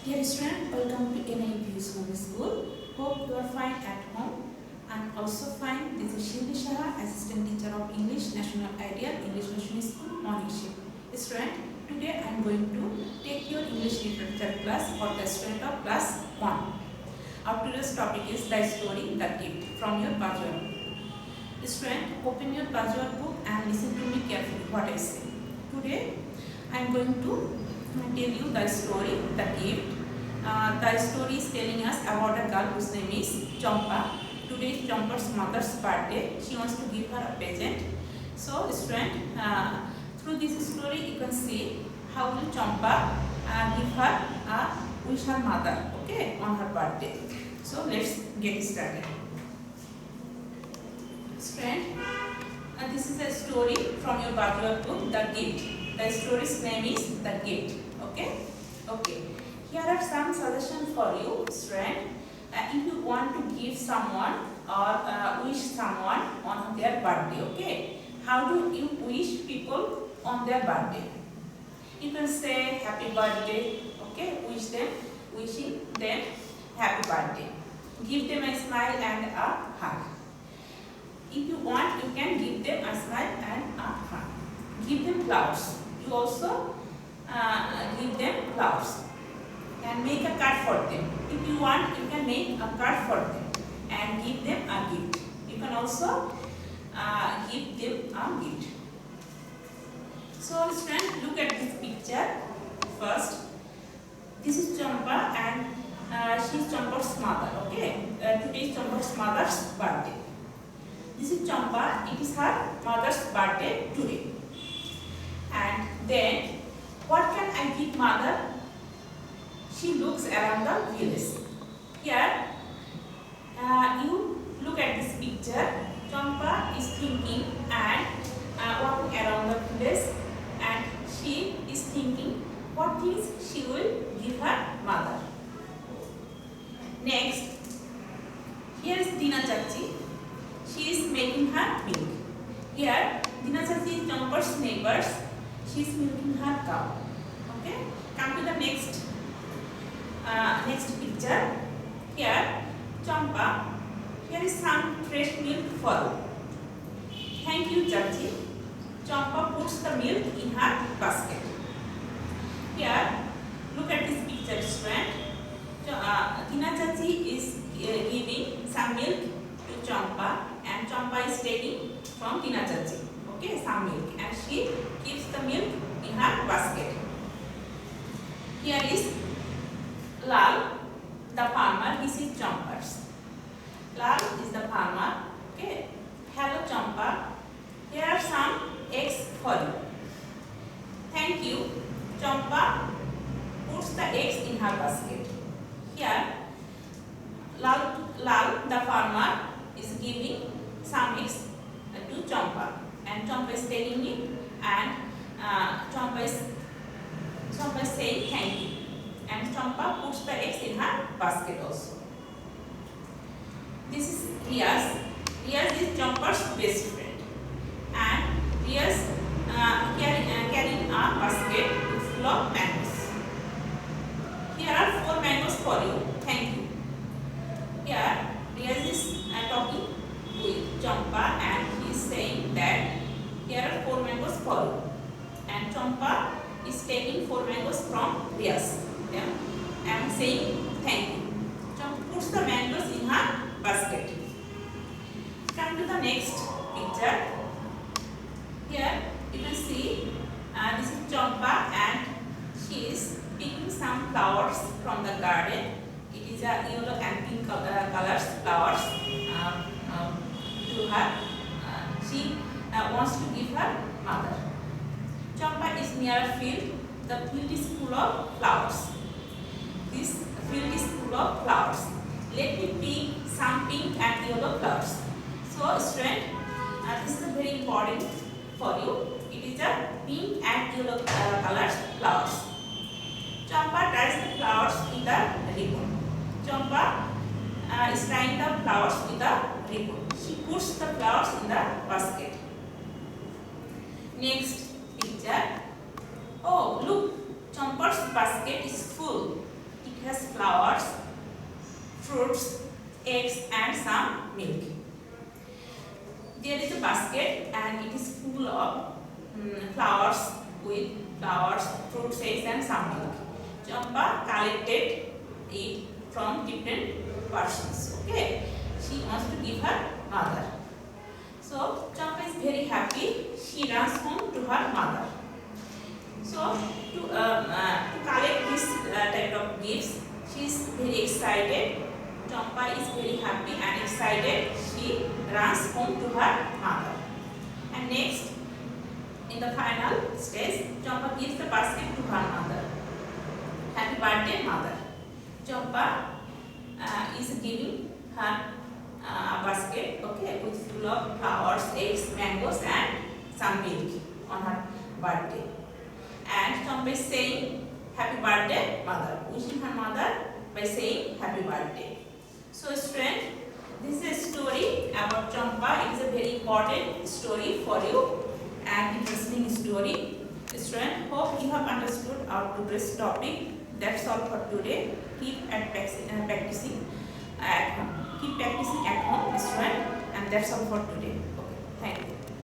Dear student, welcome to NI Views Home School. Hope you are fine at home. I'm also fine. This is Shiuly Saha, Assistant Teacher of English, National Ideal English National School, Morning Shift. Student, today I'm going to take your English literature class for the student of class 1. Our today's topic is the story, the gift from your puzzle. Student, open your puzzle book and listen to me carefully what I say. Today I'm going to tell you the story, the gift. The story is telling us about a girl whose name is Champa. Today is Champa's mother's birthday. She wants to give her a present. So, student, through this story you can see how will Champa give her a wish her mother, okay, on her birthday. So, let's get started. Student, this is a story from your Bajwa book, The Gift. The story's name is The Gift. Okay. Here are some suggestions for you, student. If you want to give someone or wish someone on their birthday, okay? How do you wish people on their birthday? You can say happy birthday, okay? Wishing them happy birthday. Give them a smile and a hug. If you want, you can give them a smile and a hug. Give them flowers. You also give them flowers and make a card for them. If you want, you can make a card for them and give them a gift. You can also give them a gift. So, students, look at this picture first. This is Champa and she is Champa's mother. Okay, today is Champa's mother's birthday. This is Champa. It is her mother's birthday today. And then, what can I give mother? She looks around the village. Here, you look at this picture. Champa is thinking and walking around the village, and she is thinking what things she will give her mother. Next, here is Dina Chachi. She is making her milk. Here, Dina Chachi is Champa's neighbors. She is milking her cow. Okay, come to the next picture. Here, Champa. Here is some fresh milk for you. Thank you, Chachi. Champa puts the milk in her basket. Here, look at this picture, student. Dina Chachi is giving some milk to Champa, and Champa is taking from Dina Chachi. Okay, some milk, and she keeps the milk in her basket. Here is Lal, the farmer. This is Champa's. Lal is the farmer. Okay. Hello, Champa. Here are some eggs for you. Thank you. Champa puts the eggs in her basket. Here, Lal, the farmer, is giving some eggs to Champa, and Champa is taking it, and Champa is saying thank you. And Champa puts the eggs in her basket also. This is Riaz. Riaz is Champa's best friend, and Riaz carrying a basket full of mangoes. Here are 4 mangoes for you. Thank you. Here Riaz is talking with Champa, and he is saying that here are 4 mangoes for you, and Champa is taking 4 mangoes from Riaz. And saying thank you. Champa puts the mangoes in her basket. Come to the next picture. Here you can see this is Champa, and she is picking some flowers from the garden. It is a yellow and pink colors flowers to her. She wants to give her mother. Champa is near a field. The field is full of flowers. This field is full of flowers. Let me pick some pink and yellow flowers. So, student, this is very important for you. It is a pink and yellow colors flowers. Champa ties the flowers with a ribbon. Champa is tying the flowers with a ribbon. She puts the flowers in the basket. Next picture. Oh, look, Champa's basket is full. It It has flowers, fruits, eggs and some milk. There is a basket and it is full of flowers with flowers, fruits, eggs and some milk. Champa collected it from different persons. Okay, she wants to give her mother. So Champa is very happy. She runs home to her mother. So to collect this type of gifts, she is very excited. Champa is very happy and excited. She runs home to her mother. And next, in the final stage, Champa gives the basket to her mother. Happy birthday, mother. Champa is giving her basket, okay, with full of flowers, eggs, mangoes, and some milk on her birthday. And Champa is saying, happy birthday, mother, wishing her mother by saying happy birthday. So, student, this is a story about Champa. It is a very important story for you and interesting story. Student, hope you have understood our today's topic. That's all for today. Keep practicing at home. Keep practicing at home, student, and that's all for today. Okay, thank you.